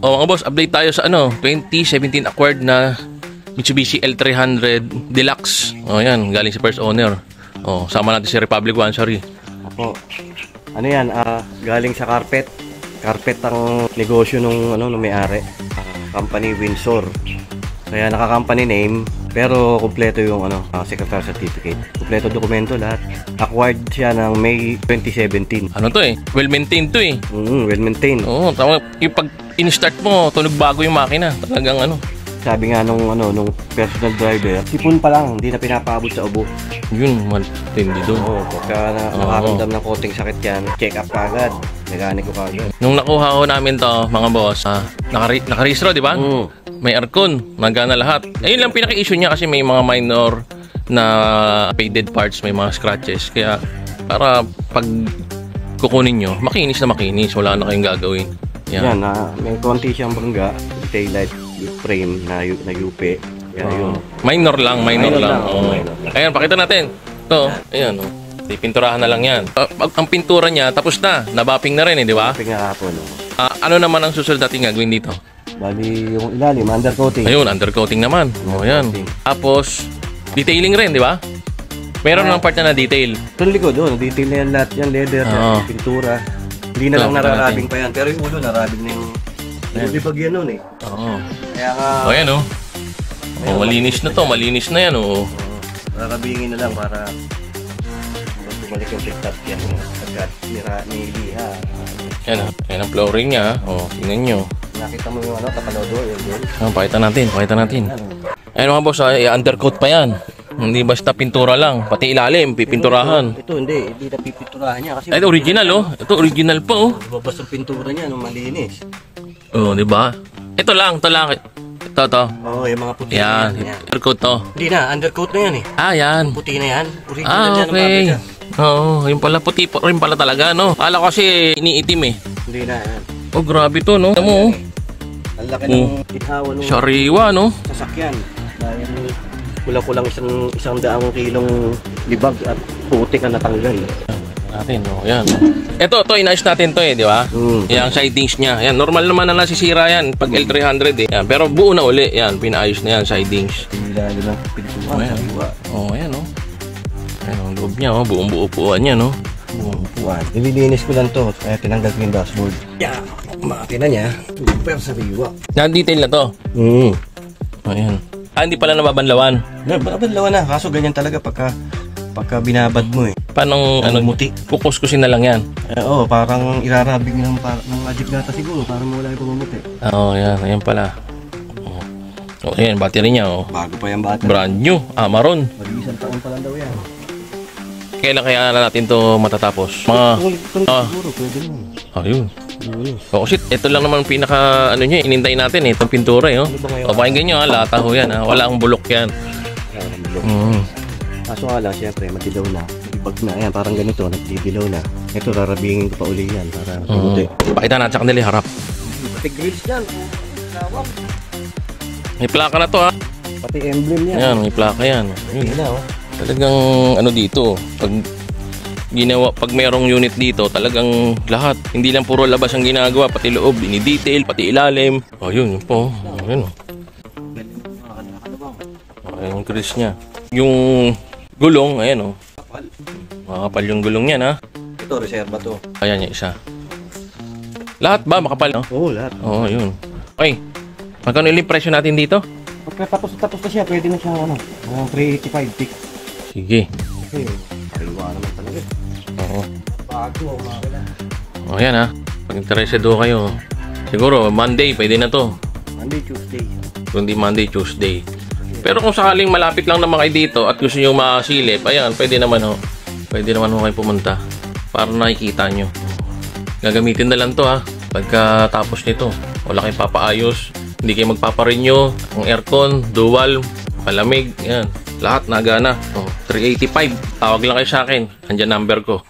O mga boss, update tayo sa 2017 acquired na Mitsubishi L300 Deluxe. O yan, galing si first owner. O, sama natin si Republic One, sorry. Opo. Ano yan, galing sa carpet. Carpet ang negosyo nung may-ari. Company Windsor. Kaya naka-company name, pero kompleto yung secretary certificate. Kompleto dokumento lahat. Acquired siya ng May 2017. Ano to eh? Well-maintained to eh. Well-maintained. Oo, tama. Yung pag in-start mo, tunog bago yung makina. Talagang Sabi nga nung personal driver, sipon pa lang, hindi na pinapaabot sa ubo. Yun, matindi doon. Oo, pagka nakaramdam ng konting sakit yan, check up kagad. Mekaniko kagad. Nung nakuha ko namin to, mga boss, nakarehistro, di ba? May aircon, nagana lahat. Ayun lang pinaka-issue niya kasi may mga minor na faded parts, may mga scratches. Kaya para pag kukunin nyo, makinis na makinis. Wala na kayong gagawin. Yan, may konti siyang bangga, taillight frame na UP. Yan, yun. Minor lang. Minor lang. Ayan, pakita natin. Ito, ayan. Pinturahan na lang yan. Ang pintura niya, tapos na. Nabapping na rin, di ba? Nabapping na kapon. Ano naman ang susunod natin gagawin dito? Bali, yung ilalim, undercoating. Ayun, undercoating naman. O, yan. Tapos, detailing rin, di ba? Meron ng part na na-detail. Ito likod, detail na yan lahat. Yan, leather, yan, pintura. Hindi na lang nararabing pa yan. Pero yung ulo, nararabing na yung bibag yan nun eh. Oo. Kaya nga... O, yan o. O, malinis na to. Malinis na yan o. Nararabingin na lang para bumalik yung flip-top yan. Agad, niliha. Yan o. Yan ang flooring niya. O, tingnan nyo. Nakita mo yung tapalodo, yun. Pakita natin. Ayun mga boss, undercoat pa yan. Hindi basta pintura lang, pati ilalim, pipinturahan. Ito hindi na pipinturahan niya kasi... Ito original Ito original pa Babas ang pintura niya nung malinis. Oo, di ba? Ito lang. Ito. Oo, yung mga puti yan. Undercoat to. Hindi na, undercoat na yan eh. Yan. Puti na yan. Original yan. Okay. Oo, yung pala puti pa rin pala talaga, no? Kala ko kasi iniitim eh. Hindi na yan. Oh, grabe to, no? Alam mo, ang laki ng ithawa nung sariwa, no? sasakyan. Dahil kulang isang daang kilong libag at putik ang natanggal. Natin, yan. Ito, inayos natin to eh, di ba? Yung sidings niya. Yan, normal naman na nasisira yan pag L300 eh. Yan, pero buo na uli. Yan, pinaayos na yan, sidings. Lalo lang pintuan, sariwa. Ayan, Ayan, ang loob niya, buong-buo puan niya, no? Buong puan. Nililinis ko lang to, kaya tinanggal ko yung dashboard. Yeah, makina niya, super sariwa. Na-detail na to? Ayan. Hindi pala nababanlawan? Nababanlawan na, kaso ganyan talaga pagka binabad mo eh. Paano, muti? kukuskusin na lang yan? Oo, parang irarabig ng magic data siguro, para mawala yung pamumuti. Yan, ayan pala. Ayan, battery niya, Bago pa yung battery. Brand new, Amaron. Mag-isang taon pa lang daw yan. Kailan kaya natin to matatapos? Siguro, pwede mo. Ayun. Kasi ito lang naman pinaka inintay natin eh, itong pintura eh. Pakinggan nyo lata ho yan wala ang bulok yan. Kaso nga lang, syempre, madilaw na. Ibag na, ayan, parang ganito, nagdidilaw na. Ito, rarabingin ko pa uli yan para pumuti. Pakita natin sa kanila harap. Pati grills yan, May plaka na to pati emblem yan. Yan, may plaka yan. Ayun na, Talagang dito, pag merong unit dito, talagang lahat. Hindi lang puro labas ang ginagawa, pati loob, ini-detail, pati ilalim. Yun po. Ayun. Yung grills niya. Yung gulong, ayan makapal yung gulong niyan Ito, reserva to. Ayan yung isa. Lahat ba makapal, no? Oo, lahat. Oo, yun. Okay. Magkano yung presyo natin dito? Pagkatapos na siya, pwede na siya 385 tick. Sige. Okay, kaliwa naman talaga. Oo. Bago, makakala. Ayan pag interesado kayo, siguro Monday, pwede na to. Monday, Tuesday. Kundi Monday, Tuesday. Pero kung sakaling malapit lang naman kayo dito at gusto nyo masilip, ayan, pwede naman Pwede naman kayo pumunta para nakikita nyo. Gagamitin na lang to pagkatapos nito. Wala kayong papaayos, hindi kayo magpaparenew, ang aircon, dual, palamig, yan. Lahat nagana. 385. Tawag lang kayo sa akin. Andiyan number ko.